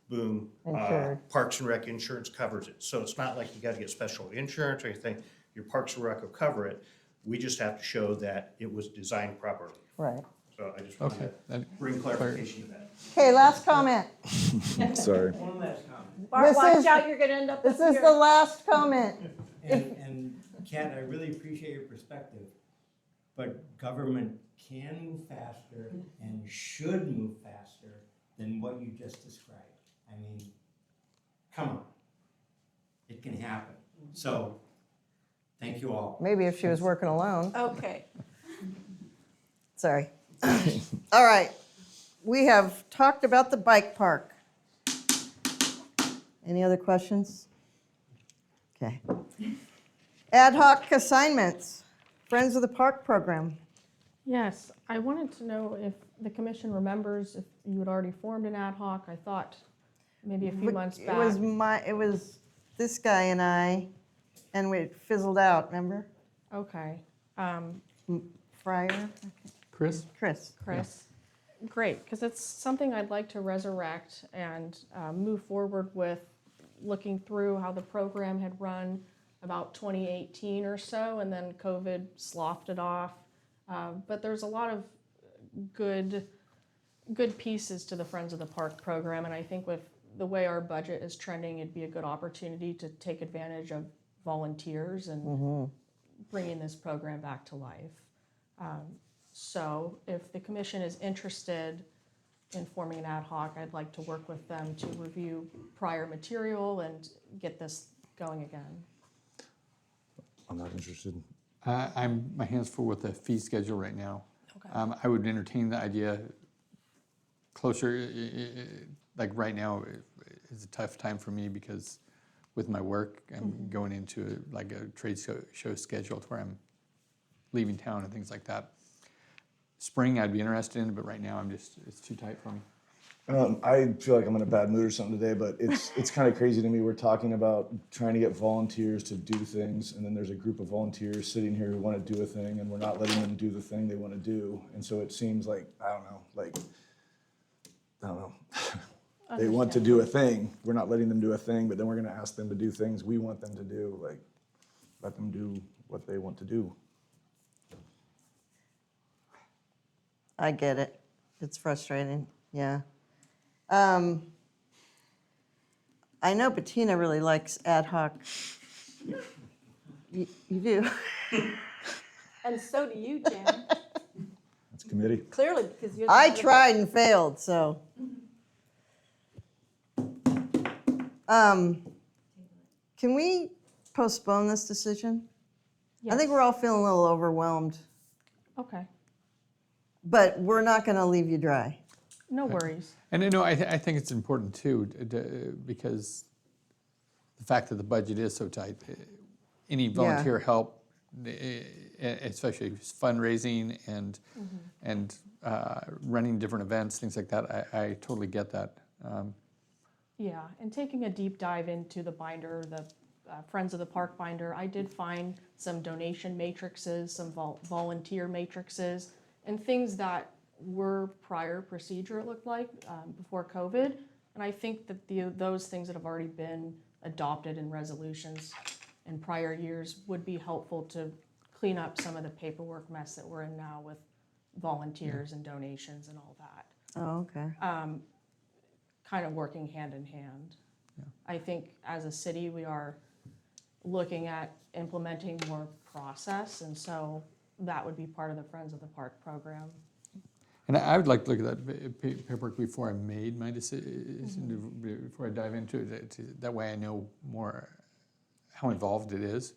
boom. Insured. Parks and Rec insurance covers it. So it's not like you gotta get special insurance or anything. Your Parks and Rec will cover it. We just have to show that it was designed properly. Right. So I just wanted Okay, to that- bring clarification to that. Okay, last comment. Sorry. One last comment. This Watch is- out, you're gonna end up This up is here. the last comment. And Ken, I really appreciate your perspective, but government can move faster and should move faster than what you just described. I mean, come on. It can happen. So, thank you all. Maybe if she was working alone. Okay. Sorry. All right. We have talked about the bike park. Any other questions? Okay. Ad hoc assignments, Friends of the Park program. Yes, I wanted to know if the commission remembers if you had already formed an ad hoc. I thought maybe a few months back. It was this guy and we fizzled out, remember? Okay. Fryer? Chris? Chris. Chris? Great, because it's something I'd like to resurrect and move forward with, looking through how the program had run about 2018 or so, and then COVID sloughed it off. But there's a lot of good pieces to the Friends of the Park program, and I think with the way our budget is trending, it'd be a good opportunity to take advantage of volunteers and bringing this program back to life. So if the commission is interested in forming an ad hoc, I'd like to work with them to review prior material and get this going again. I'm not interested. My hands full with the fee schedule right now. Okay. I would entertain the idea closer, like right now is a tough time for me because with my work, I'm going into like a trade show schedule to where I'm leaving town and things like that. Spring I'd be interested in, but right now it's too tight for me. I feel like I'm in a bad mood or something today, but it's kind of crazy to me. We're talking about trying to get volunteers to do things, and then there's a group of volunteers sitting here who want to do a thing, and we're not letting them do the thing they want to do. And so it seems like, I don't know. They want to do a thing. We're not letting them do a thing, but then we're going to ask them to do things we want them to do. Like, let them do what they want to do. I get it. It's frustrating, yeah. I know Bettina really likes ad hoc. You do? And so do you, Jan. That's committee. Clearly, because you're. I tried and failed, so. Can we postpone this decision? I think Yes. we're all feeling a little overwhelmed, Okay, but we're not going to leave you dry. no worries. And I think it's important too, because the fact that the budget is so tight, any volunteer help, especially fundraising and running different events, things like that, I totally get that. Yeah, and taking a deep dive into the binder, the Friends of the Park binder, I did find some donation matrices, some volunteer matrices, and things that were prior procedure, it looked like, before COVID. And I think that those things that have already been adopted in resolutions in prior years would be helpful to clean up some of the paperwork mess that we're in now with volunteers and donations and all that. Oh, okay. Kind of working hand in hand. I think as a city, we are looking at implementing more process, and so that would be part of the Friends of the Park program. And I would like to look at that paperwork before I made my decision, before I dive into it. That way I know more how involved it is,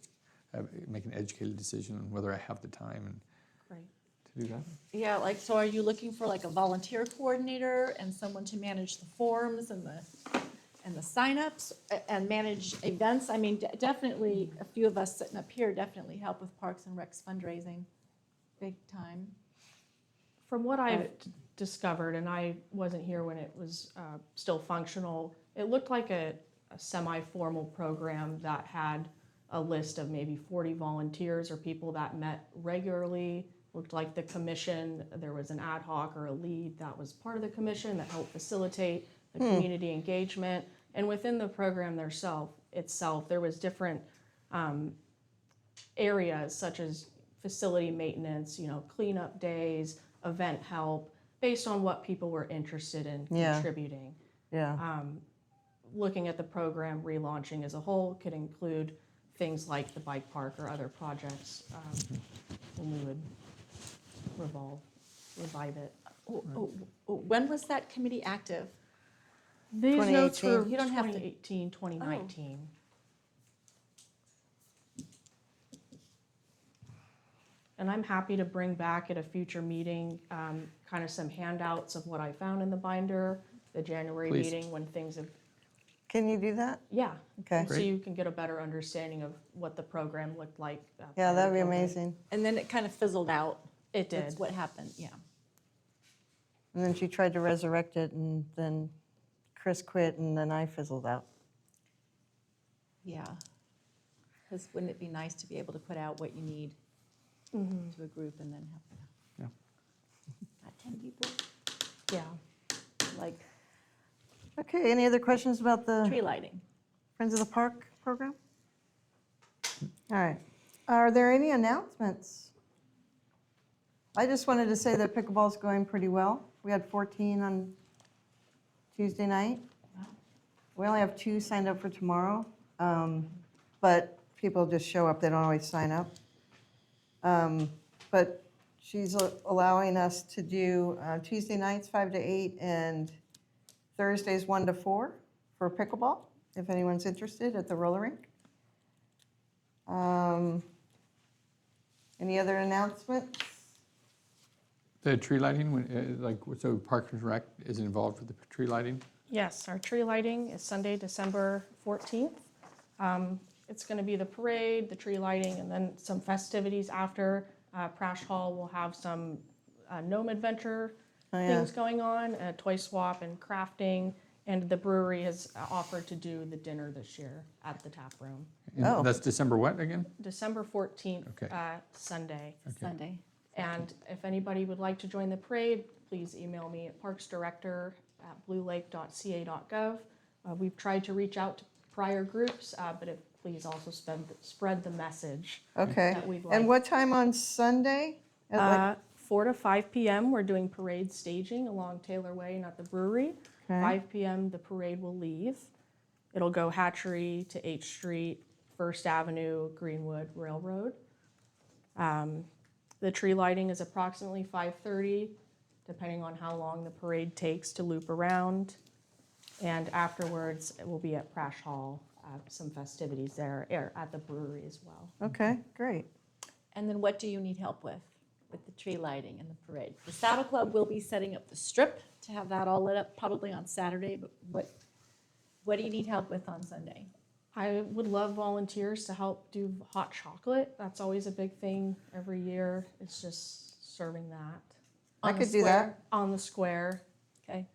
make an educated decision on whether I have the time and Great. to do that. Yeah, like, so are you looking for like a volunteer coordinator and someone to manage the forms and the signups and manage events? I mean, definitely, a few of us sitting up here definitely help with Parks and Recs fundraising, big time. From what I've discovered, and I wasn't here when it was still functional, it looked like a semi-formal program that had a list of maybe 40 volunteers or people that met regularly. Looked like the commission, there was an ad hoc or a lead that was part of the commission that helped facilitate the community engagement. And within the program itself, there was different areas such as facility maintenance, cleanup days, event help, based on what people were interested in contributing. Yeah. Looking at the program relaunching as a whole could include things like the bike park or other projects when we would revolve revive it. When was that committee active? These notes were 2018. You don't have to- 2018, 2019. And I'm happy to bring back at a future meeting, kind of some handouts of what I found in the binder, the January Please. meeting when things have, Can you do that? yeah. Okay. So you can get a better understanding of what the program looked like. Yeah, that'd be prior to COVID. amazing. And then it kind of fizzled out. It did. That's what happened, yeah. And then she tried to resurrect it, and then Chris quit, and then I fizzled out. Yeah. Because wouldn't it be nice to be able to put out what you need to a group and then have, not 10 people, Yeah. like Okay, any other questions about the tree lighting? Friends of the Park program? All right. Are there any announcements? I just wanted to say that pickleball's going pretty well. We had 14 on Tuesday night. We only have 2 signed up for tomorrow, but people just show up. They don't always sign up. But she's allowing us to do Tuesday nights 5 to 8 and Thursdays 1 to 4 for pickleball, if anyone's interested at the roller rink. Any other announcements? The tree lighting, so Parks and Rec is involved with the tree lighting? Yes, our tree lighting is Sunday, December 14th. It's going to be the parade, the tree lighting, and then some festivities after. Prash Hall will have some gnome adventure things going on, a toy swap and crafting, and the brewery has offered to do the dinner this year at the tap room. And Oh. That's December what again? December 14th, Okay. Sunday. Sunday. And if anybody would like to join the parade, please email me at parksdirector@bluelake.ca.gov. We've tried to reach out to prior groups, but please also spread the message. Okay. That we'd And like. what time on Sunday? At like- 4 to 5 p.m., we're doing parade staging along Taylor Way and at the brewery. Okay. 5 p.m., the parade will leave. It'll go Hatchery to H Street, First Avenue, Greenwood, Railroad. The tree lighting is approximately 5:30, depending on how long the parade takes to loop around. And afterwards, it will be at Prash Hall, some festivities there, at the brewery as well. Okay, great. And then what do you need help with the tree lighting and the parade? The Saddle Club will be setting up the strip to have that all lit up probably on Saturday, but what do you need help with on Sunday? I would love volunteers to help do hot chocolate. That's always a big thing every year. It's just serving that I On the could do square? that. on the square. Okay.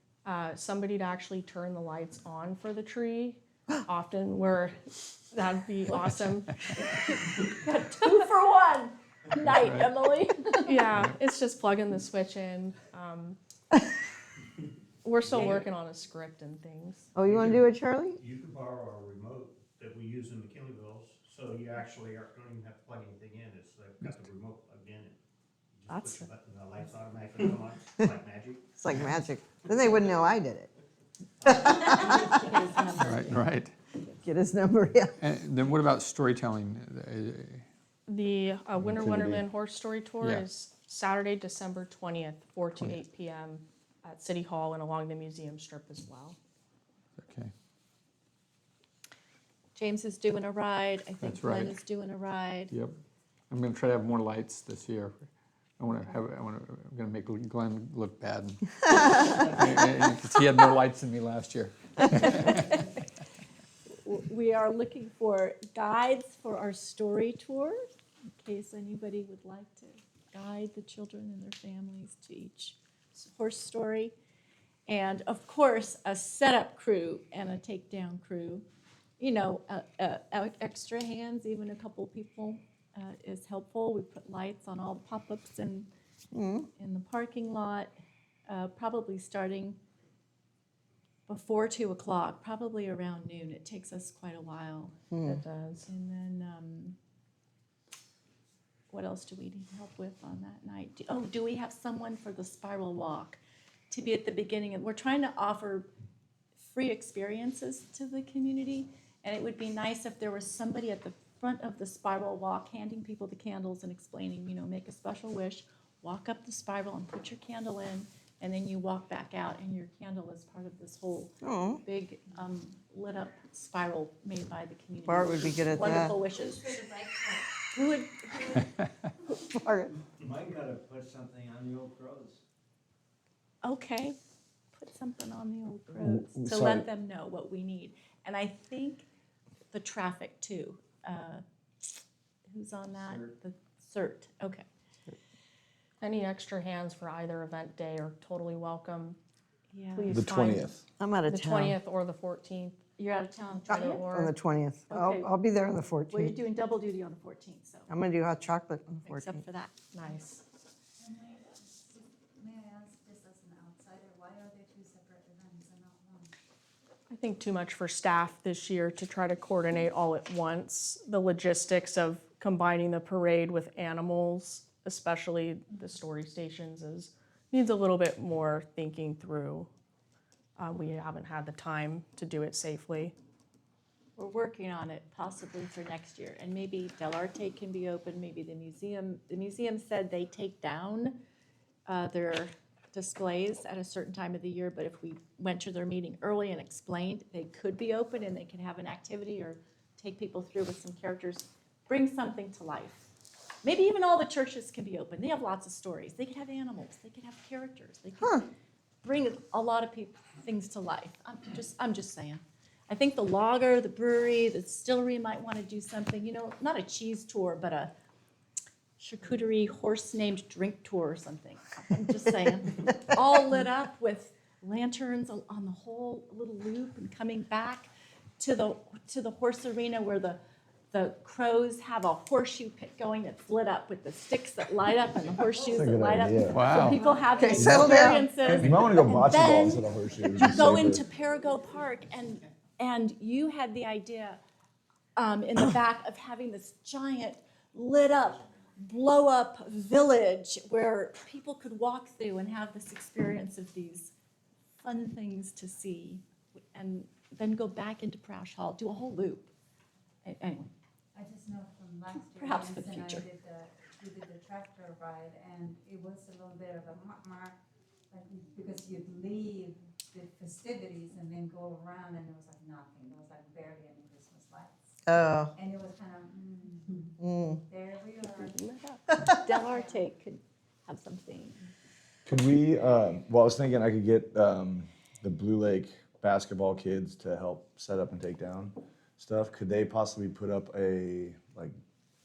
Somebody to actually turn the lights on for the tree. Often where that'd be awesome. 2 for 1 night, Emily. Yeah, it's just plugging the switch in. We're still working on a script and things. Oh, you want to do it, Charlie? You could borrow our remote that we use in McKinleyville, so you actually don't even have to plug anything in. It's got the remote plugged in. You That's- just push a button, the lights automatically come on. It's like magic. It's like magic. Then they wouldn't know I did it. Right. Get his number, yeah. And then what about storytelling? The Winter Activity. Wonderland Horse Story Tour Yeah. is Saturday, December 20th, 4 to 20th. 8 p.m. at City Hall and along the museum strip as well. Okay. James is doing a ride. I think That's Glenn right. is doing a ride. Yep. I'm going to try to have more lights this year. I'm going to make Glenn look bad. Because he had more lights than me last year. We are looking for guides for our story tour, in case anybody would like to guide the children and their families to each horse story. And of course, a setup crew and a takedown crew. You know, extra hands, even a couple people is helpful. We put lights on all the pop-ups in the parking lot, probably starting before 2 o'clock, probably around noon. It takes us quite a while. It does. And then, what else do we need help with on that night? Do we have someone for the spiral walk to be at the beginning? And we're trying to offer free experiences to the community. And it would be nice if there was somebody at the front of the spiral walk handing people the candles and explaining, make a special wish, walk up the spiral and put your candle in, and then you walk back out, and your candle is part of this whole Oh, big lit up spiral made by the community. Bart would be good at that. Wonderful wishes. Who would, Bart. Mike gotta put something on the Old Crows. okay, put something on the old crows to sorry. let them know what we need. And I think the traffic too. Who's on that? The CERT, okay. Any extra hands for either event day are totally welcome. Yeah. Please The find 20th. I'm out The of town 20th or the 14th. You're out of town. Either Yeah? or. on the 20th. Okay. I'll be there on the Well, you're 14th. doing double duty on the 14th, so, I'm gonna do hot chocolate on the except 14th. for that. Nice. May I ask, just as an outsider, why are there two separate events and not one? I think too much for staff this year to try to coordinate all at once. The logistics of combining the parade with animals, especially the story stations, needs a little bit more thinking through. We haven't had the time to do it safely. We're working on it possibly for next year, and maybe Del Arte can be open, maybe the museum said they take down their displays at a certain time of the year, but if we went to their meeting early and explained, they could be open and they could have an activity or take people through with some characters, bring something to life. Maybe even all the churches can be open. They have lots of stories. They could have animals, they could have characters, they could bring a lot of things to life. I'm just saying. I think the lager, the brewery, the distillery might want to do something, not a cheese tour, but a charcuterie horse-named drink tour or something. I'm just saying. All lit up with lanterns on the whole little loop and coming back to the horse arena where the crows have a horseshoe pit going that's lit up with the sticks that light up and the horseshoes That's a that good light idea. up. Wow. So people have these settle down. experiences. You might want to go And bocce then ball instead of horseshoes. you Just go safer. into Perigo Park and you had the idea in the back of having this giant lit up, blow up village where people could walk through and have this experience of these fun things to see and then go back into Proush Hall, do a whole loop. Anyway, I just know from last year, Perhaps for the Nancy and I future. we did the tractor ride, and it was a little bit of a like, because you'd leave the festivities and then go around, and there was like nothing. There was like barely any Christmas lights, Oh, and it was kind of, there we are. lit up. Del Arte could have something. Could we, well, I was thinking I could get the Blue Lake basketball kids to help set up and take down stuff. Could they possibly put up a, like,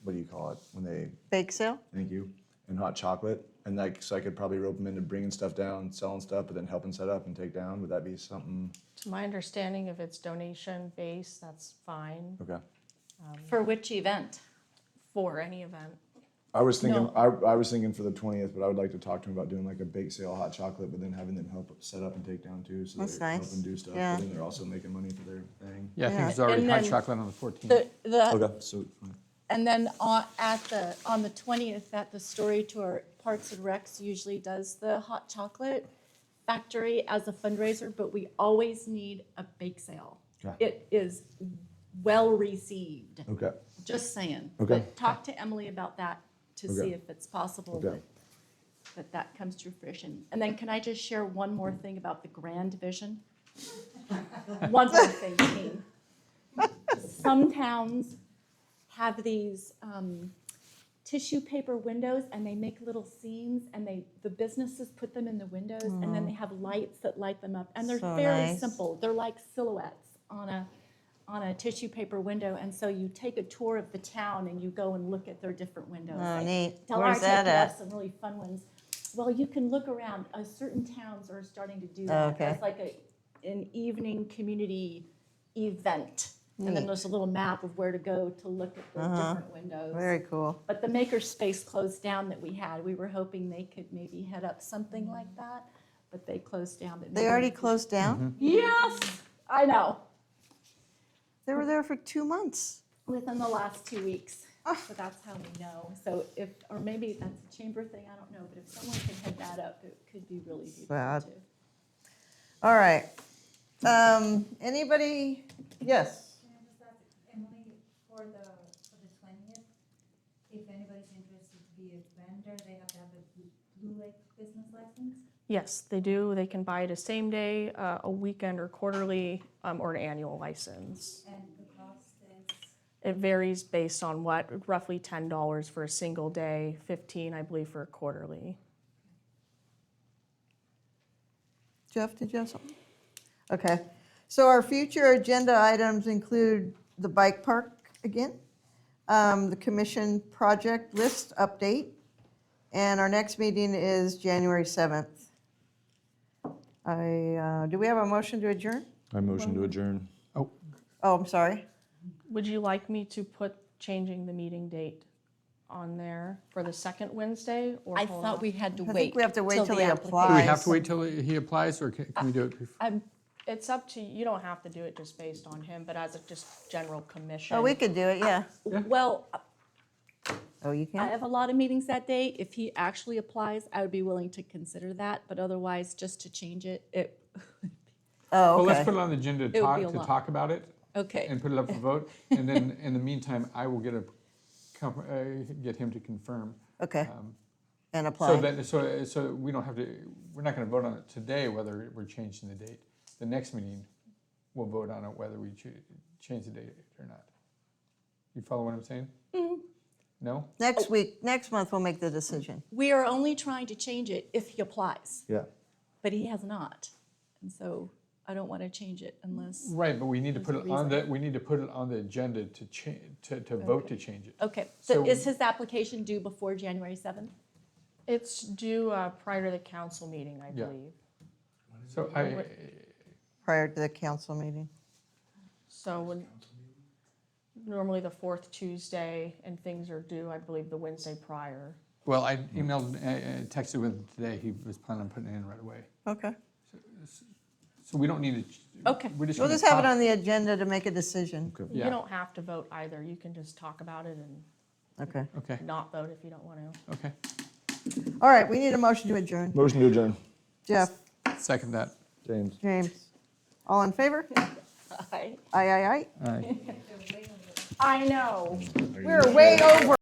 what do you call it, when they, bake sale? thank you, and hot chocolate? And like, so I could probably rope them into bringing stuff down, selling stuff, but then helping set up and take down? Would that be something? To my understanding, if it's donation based, that's fine Okay. For which event? for any event. I was thinking, No. I was thinking for the 20th, but I would like to talk to them about doing like a bake sale hot chocolate, but then having them help set up and take down too, so That's they're nice. helping do stuff. Yeah. But then they're also making money for their thing. Yeah, I Yeah. think there's already And hot then chocolate on the 14th. The Okay, so fine. And then on the 20th, at the Story Tour, Parks and Recs usually does the hot chocolate factory as a fundraiser, but we always need a bake sale. Okay. It is well received, Okay. just saying. Okay. But talk to Emily about that to Okay. see if it's possible Okay. that comes to fruition. And then can I just share one more thing about the grand vision? One more thing, Jean. Some towns have these tissue paper windows and they make little scenes and the businesses put them in the windows and then they have lights that light them up and they're So very nice. simple. They're like silhouettes on a tissue paper window, and so you take a tour of the town and you go and look at their different windows. Oh, Like neat. Del Where's Arte that could have at? some really fun ones. Well, you can look around. Certain towns are starting to do that. Okay. It's like an evening community event. And then Neat. there's a little map of where to go to look at the different windows. Very cool. But the maker space closed down that we had. We were hoping they could maybe head up something like that, but they closed down. But They maybe- already closed down? Yes, I know. They were there for 2 months. Within the last 2 weeks. Ah. So that's how we know. So or maybe that's a chamber thing, I don't know. But if someone can head that up, it could be really beautiful Sad. too. All right. Anybody? Yes. Can I just ask Emily, for the 20th, if anybody's interested to be a vendor, they have to have a business license? Yes, they do. They can buy it a same day, a weekend or quarterly, or an annual license. And the cost is? It varies based on what, roughly $10 for a single day, 15, I believe, for a quarterly. Jeff, did you have something? Okay, so our future agenda items include the bike park again, the commission project list update, and our next meeting is January 7th. Do we have a motion to adjourn? I motion to adjourn. Oh, I'm sorry. Would you like me to put changing the meeting date on there for the second Wednesday, or I hold thought off? we had to I wait. think we have to wait till the he application- applies. Do we have to wait till he applies, or can we do it before? It's up to, you don't have to do it just based on him, but as a just general commission. Oh, we could do it, yeah. Well, Oh, you I can? have a lot of meetings that day. If he actually applies, I would be willing to consider that, but otherwise, just to change it, Oh, Well, let's okay. put it on the agenda It would be a to lot. talk about it okay. and put it up for vote. And then in the meantime, I will get get him to confirm. Okay, and So apply. that, so we don't have to, we're not gonna vote on it today whether we're changing the date. The next meeting, we'll vote on it whether we change the date or not. You follow what I'm saying? No? Next week, next month, we'll make the decision. We are only trying to change it if he applies, Yeah. but he has not. And so I don't want to change it unless, Right, but we need to There's put a it on reason. the, we need to put it on the agenda to change, to vote to change it. okay. So- So is his application due before January 7th? It's due prior to the council meeting, I Yeah. believe. So Prior to the council meeting. So normally the fourth Tuesday, and things are due, I believe, the Wednesday prior. well, I emailed, texted with him today, he was planning on putting it in right away. Okay. So we don't need to. Okay. We're just We'll gonna just have it talk- on the agenda to make a decision. You Yeah. don't have to vote either. You can just talk about it and Okay. Okay, not vote if you don't want to. okay. All right, we need a motion to adjourn. Motion to adjourn. Jeff, Second that. James. James, all in favor? Aye. Aye, aye, aye. Aye. I know. We're way over.